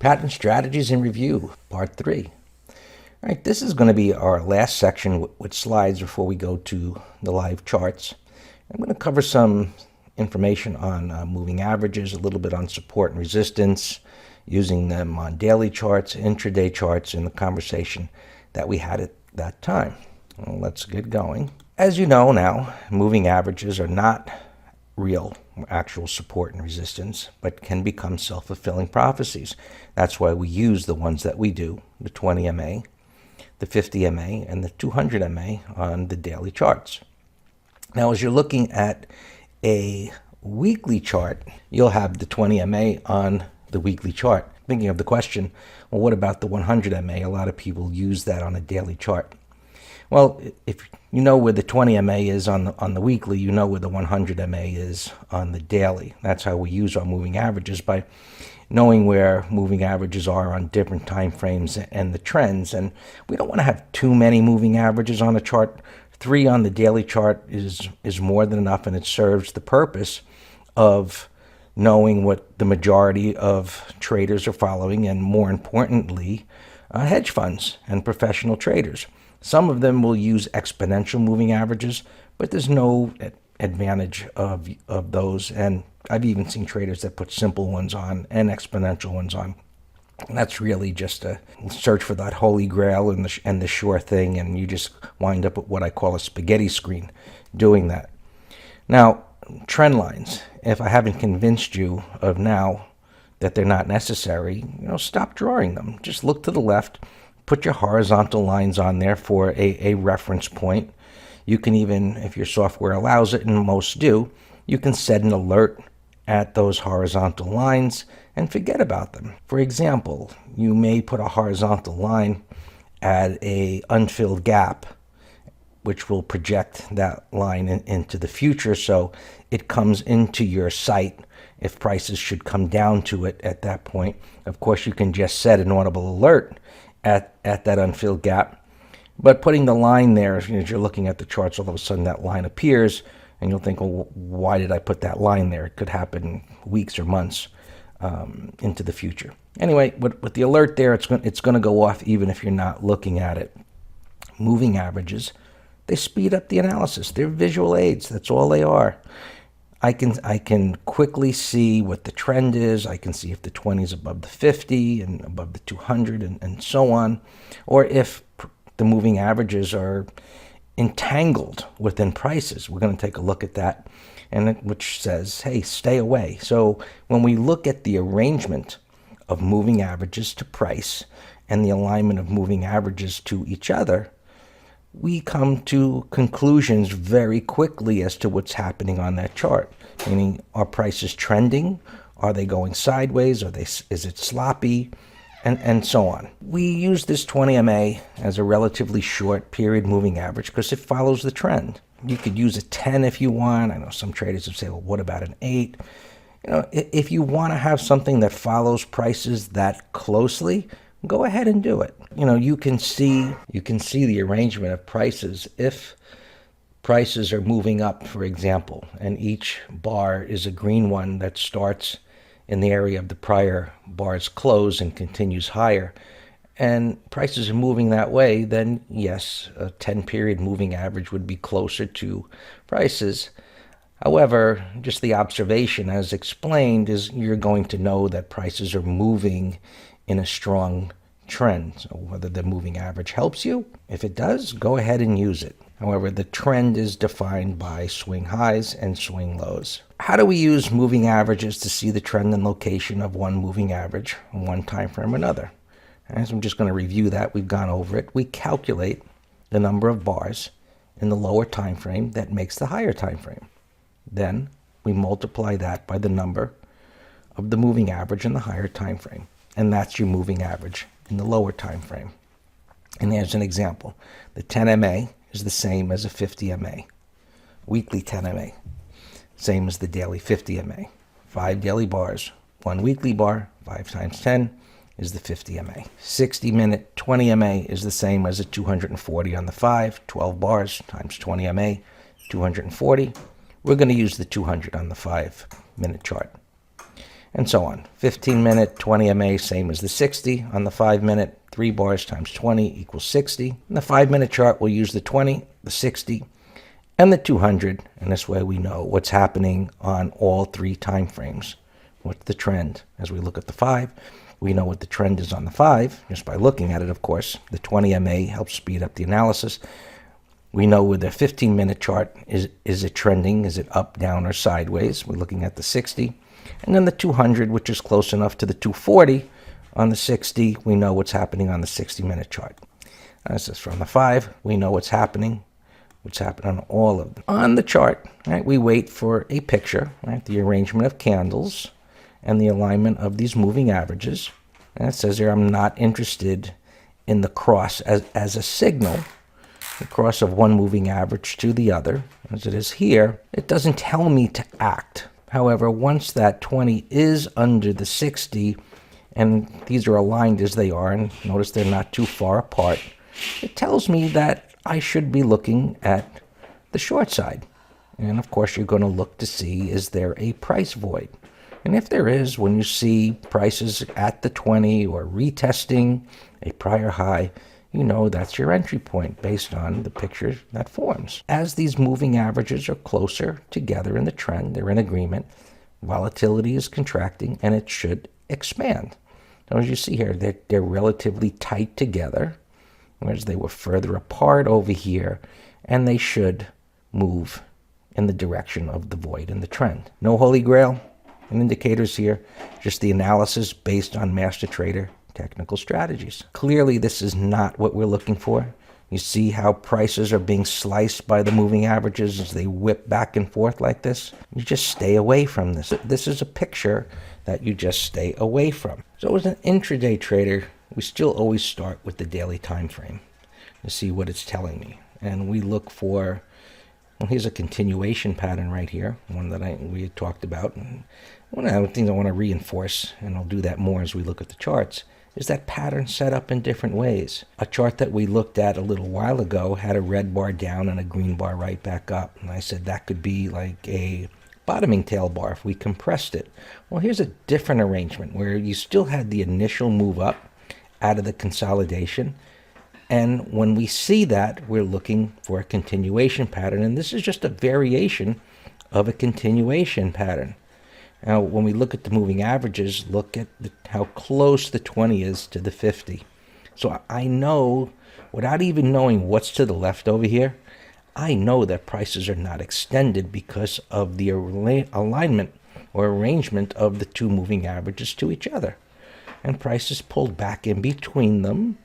Pattern Strategies in Review, Part 3. All right, this is going to be our last section with slides before we go to the live charts. I'm going to cover some information on moving averages, a little bit on support and resistance, using them on daily charts, intraday charts, in the conversation that we had at that time. Well, let's get going. As you know now, moving averages are not real actual support and resistance, but can become self-fulfilling prophecies. That's why we use the ones that we do, the 20 MA, the 50 MA, and the 200 MA on the daily charts. Now, as you're looking at a weekly chart, you'll have the 20 MA on the weekly chart. Thinking of the question, well, what about the 100 MA? A lot of people use that on a daily chart. Well, if you know where the 20 MA is on the weekly, you know where the 100 MA is on the daily. That's how we use our moving averages, by knowing where moving averages are on different time frames and the trends. And we don't want to have too many moving averages on a chart. 3 on the daily chart is more than enough, and it serves the purpose of knowing what the majority of traders are following, and more importantly, hedge funds and professional traders. Some of them will use exponential moving averages, but there's no advantage of those. And I've even seen traders that put simple ones on and exponential ones on. And that's really just a search for that holy grail and the sure thing, and you just wind up with what I call a spaghetti screen doing that. Now, trend lines. If I haven't convinced you of now that they're not necessary, stop drawing them. Just look to the left. Put your horizontal lines on there for a reference point. You can even, if your software allows it, and most do, you can set an alert at those horizontal lines and forget about them. For example, you may put a horizontal line at a unfilled gap, which will project that line into the future, so it comes into your sight if prices should come down to it at that point. Of course, you can just set an audible alert at that unfilled gap, but putting the line there, as you're looking at the charts, all of a sudden that line appears, and you'll think, well, why did I put that line there? It could happen weeks or months into the future. Anyway, with the alert there, it's going to go off even if you're not looking at it. Moving averages, they speed up the analysis. They're visual aids. That's all they are. I can quickly see what the trend is. I can see if the 20 is above the 50 and above the 200 and so on, or if the moving averages are entangled within prices. We're going to take a look at that, and which says, hey, stay away. So when we look at the arrangement of moving averages to price and the alignment of moving averages to each other, we come to conclusions very quickly as to what's happening on that chart. Meaning, are prices trending? Are they going sideways? Is it sloppy? And so on. We use this 20 MA as a relatively short period moving average because it follows the trend. You could use a 10 if you want. I know some traders would say, well, what about an 8? If you want to have something that follows prices that closely, go ahead and do it. You can see the arrangement of prices. If prices are moving up, for example, and each bar is a green one that starts in the area of the prior bar's close and continues higher, and prices are moving that way, then yes, a 10-period moving average would be closer to prices. However, just the observation as explained is you're going to know that prices are moving in a strong trend. So whether the moving average helps you, if it does, go ahead and use it. However, the trend is defined by swing highs and swing lows. How do we use moving averages to see the trend and location of one moving average in one time frame or another? As I'm just going to review that, we've gone over it. We calculate the number of bars in the lower time frame that makes the higher time frame. Then we multiply that by the number of the moving average in the higher time frame, and that's your moving average in the lower time frame. And there's an example. The 10 MA is the same as a 50 MA. Weekly 10 MA, same as the daily 50 MA. 5 daily bars, 1 weekly bar, 5 times 10 is the 50 MA. 60-minute 20 MA is the same as a 240 on the 5, 12 bars times 20 MA, 240. We're going to use the 200 on the 5-minute chart. and so on. 15-minute, 20 MA, same as the 60. On the 5-minute, 3 bars times 20 equals 60. In the 5-minute chart, we'll use the 20, the 60, and the 200, and this way we know what's happening on all 3 time frames. What's the trend? As we look at the 5, we know what the trend is on the 5, just by looking at it, of course. The 20 MA helps speed up the analysis. We know with the 15-minute chart, is it trending? Is it up, down, or sideways? We're looking at the 60. And then the 200, which is close enough to the 240 on the 60, we know what's happening on the 60-minute chart. This is from the 5. We know what's happening on all of them. On the chart, right, we wait for a picture, right, the arrangement of candles and the alignment of these moving averages. And it says here, I'm not interested in the cross as a signal, the cross of one moving average to the other, as it is here. It doesn't tell me to act. However, once that 20 is under the 60, and these are aligned as they are, and notice they're not too far apart, it tells me that I should be looking at the short side. And of course, you're going to look to see, is there a price void? And if there is, when you see prices at the 20 or retesting a prior high, you know that's your entry point based on the picture that forms. As these moving averages are closer together in the trend, they're in agreement, volatility is contracting and it should expand. Now, as you see here, they're relatively tight together, whereas they were further apart over here, and they should move in the direction of the void in the trend. No holy grail and indicators here, just the analysis based on master trader technical strategies. Clearly, this is not what we're looking for. You see how prices are being sliced by the moving averages as they whip back and forth like this? You just stay away from this. This is a picture that you just stay away from. So as an intraday trader, we still always start with the daily time frame to see what it's telling me. And we look for, well, here's a continuation pattern right here, one that we had talked about. And one of the things I want to reinforce, and I'll do that more as we look at the charts, is that pattern set up in different ways. A chart that we looked at a little while ago had a red bar down and a green bar right back up. And I said that could be like a bottoming tail bar if we compressed it. Well, here's a different arrangement where you still had the initial move up out of the consolidation. And when we see that, we're looking for a continuation pattern. And this is just a variation of a continuation pattern. Now, when we look at the moving averages, look at how close the 20 is to the 50. So I know, without even knowing what's to the left over here, I know that prices are not extended because of the alignment or arrangement of the 2 moving averages to each other. And prices pulled back in between them.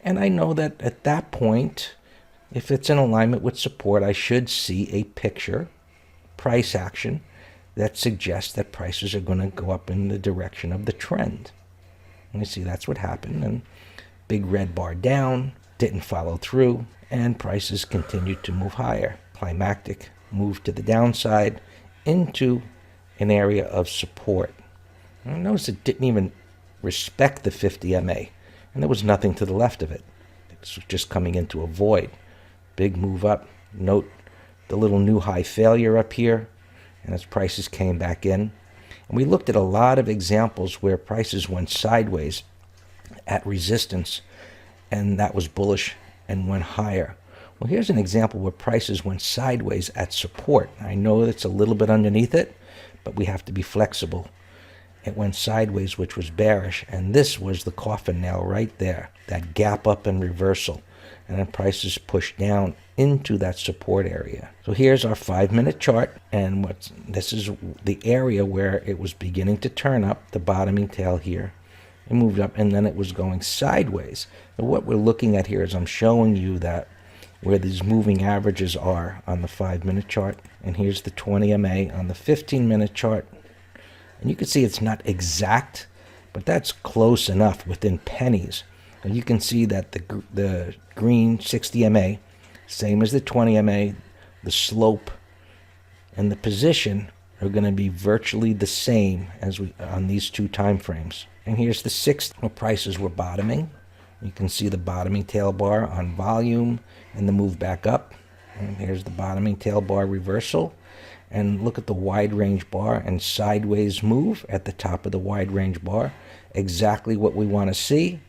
And I know that at that point, if it's in alignment with support, I should see a picture, price action, that suggests that prices are going to go up in the direction of the trend. And you see that's what happened. And big red bar down, didn't follow through, and prices continued to move higher. Climactic move to the downside into an area of support. And notice it didn't even respect the 50 MA, and there was nothing to the left of it. It was just coming into a void. Big move up. Note the little new high failure up here, and as prices came back in. And we looked at a lot of examples where prices went sideways at resistance, and that was bullish and went higher. Well, here's an example where prices went sideways at support. I know it's a little bit underneath it, but we have to be flexible. It went sideways, which was bearish, and this was the coffin nail right there, that gap up and reversal. And then prices pushed down into that support area. So here's our 5-minute chart, and this is the area where it was beginning to turn up, the bottoming tail here. It moved up, and then it was going sideways. And what we're looking at here is I'm showing you that where these moving averages are on the 5-minute chart, and here's the 20 MA on the 15-minute chart. And you can see it's not exact, but that's close enough, within pennies. And you can see that the green 60 MA, same as the 20 MA, the slope and the position are going to be virtually the same as on these 2 time frames. And here's the 6 where prices were bottoming. You can see the bottoming tail bar on volume and the move back up. And here's the bottoming tail bar reversal. and look at the wide range bar and sideways move at the top of the wide range bar. Exactly what we want to see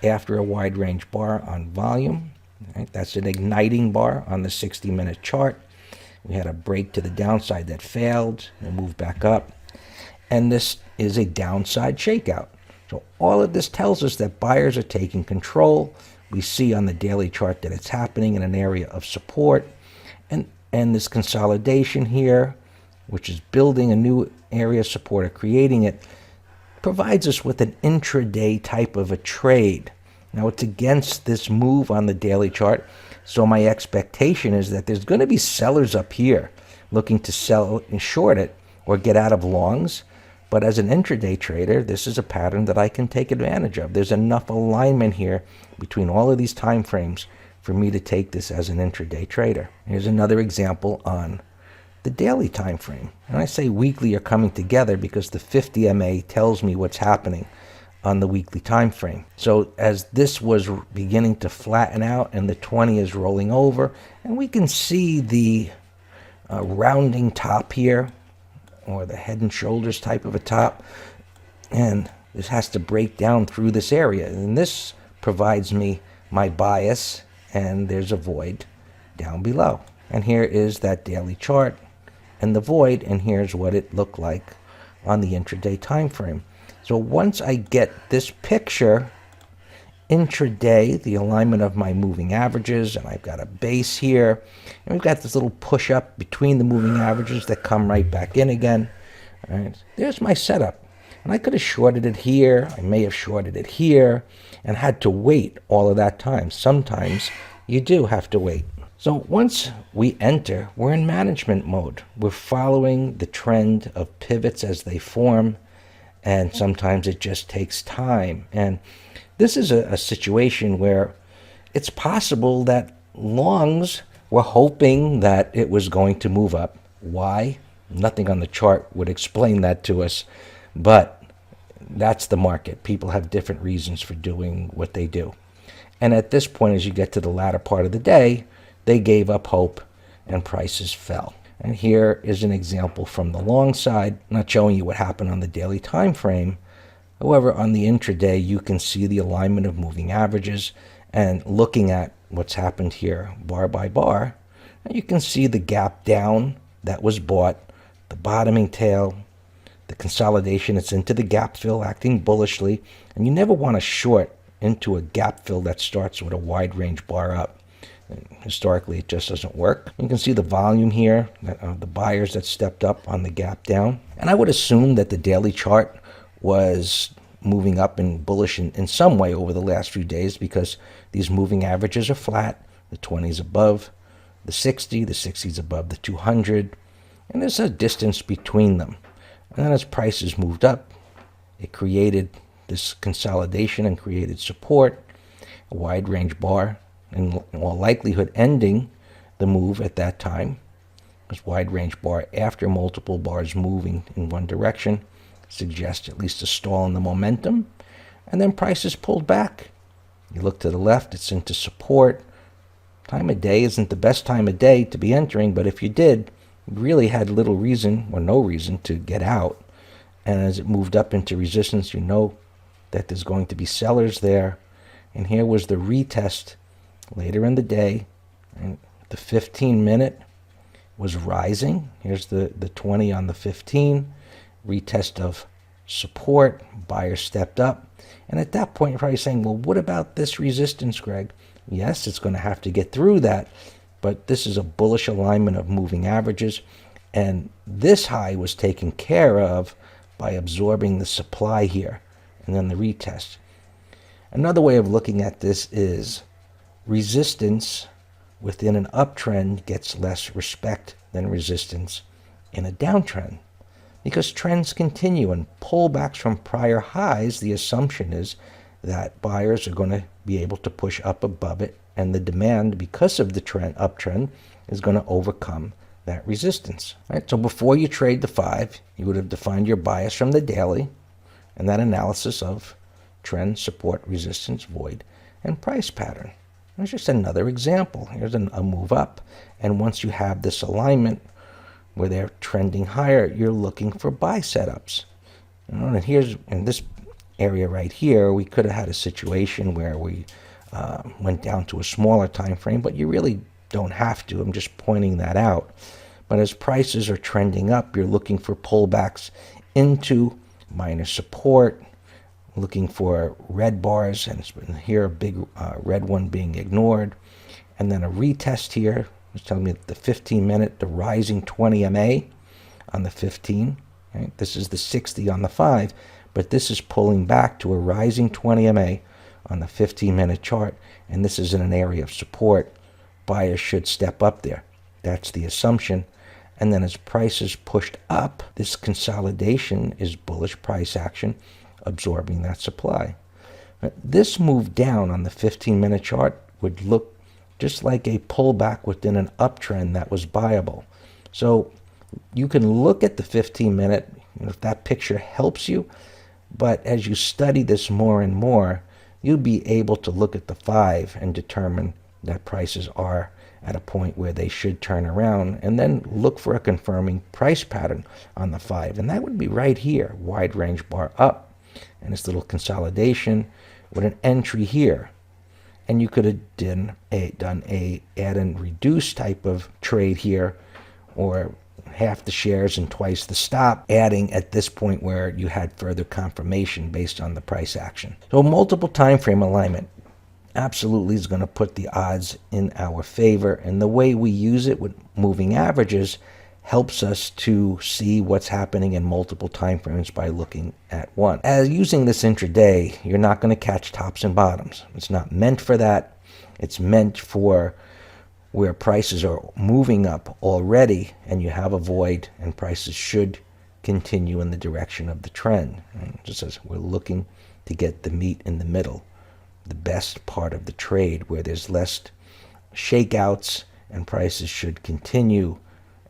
after a wide range bar on volume. Right? That's an igniting bar on the 60-minute chart. We had a break to the downside that failed and moved back up. And this is a downside shakeout. So all of this tells us that buyers are taking control. We see on the daily chart that it's happening in an area of support. And this consolidation here, which is building a new area of support or creating it, provides us with an intraday type of a trade. Now it's against this move on the daily chart, so my expectation is that there's going to be sellers up here looking to sell and short it or get out of longs. But as an intraday trader, this is a pattern that I can take advantage of. There's enough alignment here between all of these time frames for me to take this as an intraday trader. Here's another example on the daily time frame. And I say weekly are coming together because the 50 MA tells me what's happening on the weekly time frame. So as this was beginning to flatten out and the 20 is rolling over, and we can see the rounding top here, or the head and shoulders type of a top, and this has to break down through this area, and this provides me my bias, and there's a void down below. And here is that daily chart and the void, and here's what it looked like on the intraday time frame. So once I get this picture intraday, the alignment of my moving averages, and I've got a base here, and we've got this little push up between the moving averages that come right back in again. All right, there's my setup. And I could have shorted it here, I may have shorted it here, and had to wait all of that time. Sometimes you do have to wait. So once we enter, we're in management mode. We're following the trend of pivots as they form, and sometimes it just takes time. And this is a situation where it's possible that longs were hoping that it was going to move up. Why? Nothing on the chart would explain that to us, but that's the market. People have different reasons for doing what they do. And at this point, as you get to the latter part of the day, they gave up hope and prices fell. And here is an example from the long side, not showing you what happened on the daily time frame. However, on the intraday, you can see the alignment of moving averages, and looking at what's happened here bar by bar, and you can see the gap down that was bought, the bottoming tail, the consolidation. It's into the gap fill, acting bullishly, and you never want to short into a gap fill that starts with a wide range bar up. And historically, it just doesn't work. You can see the volume here, the buyers that stepped up on the gap down. And I would assume that the daily chart was moving up and bullish in some way over the last few days, because these moving averages are flat. The 20 is above the 60 is above the 200, and there's a distance between them. And then as prices moved up, it created this consolidation and created support, a wide range bar, and in all likelihood ending the move at that time. This wide range bar after multiple bars moving in one direction suggests at least a stall in the momentum, and then prices pulled back. You look to the left, it's into support. Time of day isn't the best time of day to be entering, but if you did, you really had little reason or no reason to get out. And as it moved up into resistance, you know that there's going to be sellers there. And here was the retest later in the day, and the 15-minute was rising. Here's the 20 on the 15, retest of support, buyer stepped up. And at that point, you're probably saying, well, what about this resistance, Greg? Yes, it's going to have to get through that, but this is a bullish alignment of moving averages, and this high was taken care of by absorbing the supply here, and then the retest. Another way of looking at this is resistance within an uptrend gets less respect than resistance in a downtrend. Because trends continue, and pullbacks from prior highs, the assumption is that buyers are going to be able to push up above it, and the demand, because of the uptrend, is going to overcome that resistance. Right? So before you trade the 5, you would have defined your bias from the daily, and that analysis of trend, support, resistance, void, and price pattern. There's just another example. Here's a move up, and once you have this alignment where they're trending higher, you're looking for buy setups. And here's in this area right here, we could have had a situation where we went down to a smaller time frame, but you really don't have to. I'm just pointing that out. But as prices are trending up, you're looking for pullbacks into minor support, looking for red bars, and here a big red one being ignored, and then a retest here. It's telling me that the 15-minute, the rising 20 MA on the 15. Right? This is the 60 on the 5, but this is pulling back to a rising 20 MA on the 15-minute chart, and this is in an area of support. Buyers should step up there. That's the assumption. And then as prices pushed up, this consolidation is bullish price action, absorbing that supply. This move down on the 15-minute chart would look just like a pullback within an uptrend that was buyable. So you can look at the 15-minute, if that picture helps you, but as you study this more and more, you'll be able to look at the 5 and determine that prices are at a point where they should turn around, and then look for a confirming price pattern on the 5. And that would be right here, wide range bar up, and this little consolidation with an entry here. And you could have done a add and reduce type of trade here, or half the shares and twice the stop, adding at this point where you had further confirmation based on the price action. So multiple time frame alignment absolutely is going to put the odds in our favor, and the way we use it with moving averages helps us to see what's happening in multiple time frames by looking at one. As using this intraday, you're not going to catch tops and bottoms. It's not meant for that. It's meant for where prices are moving up already and you have a void, and prices should continue in the direction of the trend. And just as we're looking to get the meat in the middle, the best part of the trade where there's less shakeouts, and prices should continue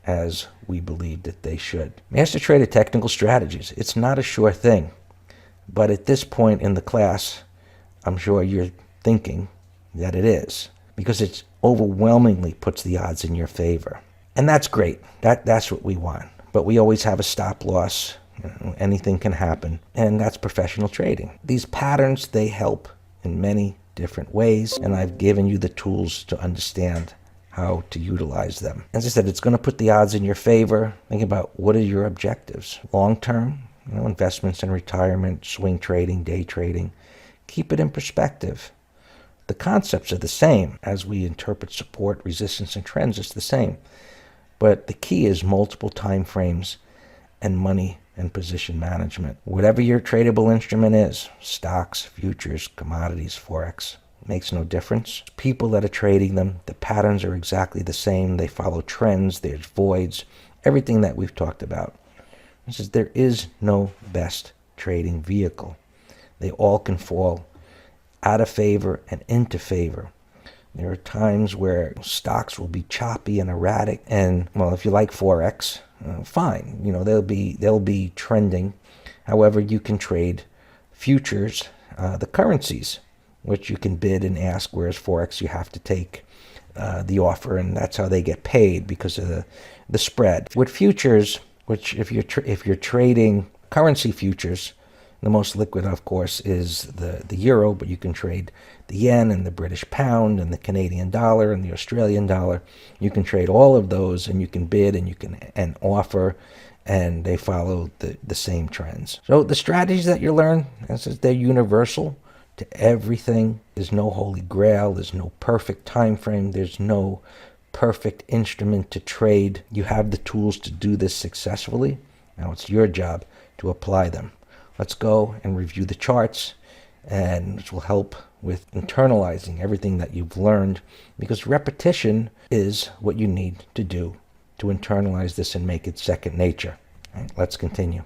as we believe that they should. Master Trader Technical Strategies. It's not a sure thing, but at this point in the class, I'm sure you're thinking that it is, because it overwhelmingly puts the odds in your favor. And that's great. That's what we want. But we always have a stop loss. Anything can happen. And that's professional trading. These patterns, they help in many different ways, and I've given you the tools to understand how to utilize them. As I said, it's going to put the odds in your favor. Think about, what are your objectives? Long-term, investments in retirement, swing trading, day trading. Keep it in perspective. The concepts are the same. As we interpret support, resistance, and trends, it's the same. But the key is multiple time frames and money and position management. Whatever your tradable instrument is, stocks, futures, commodities, forex, makes no difference. People that are trading them, the patterns are exactly the same. They follow trends, there's voids, everything that we've talked about. It says there is no best trading vehicle. They all can fall out of favor and into favor. There are times where stocks will be choppy and erratic, and well, if you like forex, fine. They'll be trending. However, you can trade futures, the currencies, which you can bid and ask. Whereas forex, you have to take the offer, and that's how they get paid, because of the spread. With futures, which if you're trading currency futures, the most liquid, of course, is the euro, but you can trade the yen and the British pound and the Canadian dollar and the Australian dollar. You can trade all of those, and you can bid and you can offer, and they follow the same trends. So the strategies that you learn, they're universal to everything. There's no holy grail. There's no perfect time frame. There's no perfect instrument to trade. You have the tools to do this successfully. Now it's your job to apply them. Let's go and review the charts, and which will help with internalizing everything that you've learned, because repetition is what you need to do to internalize this and make it second nature. All right, let's continue.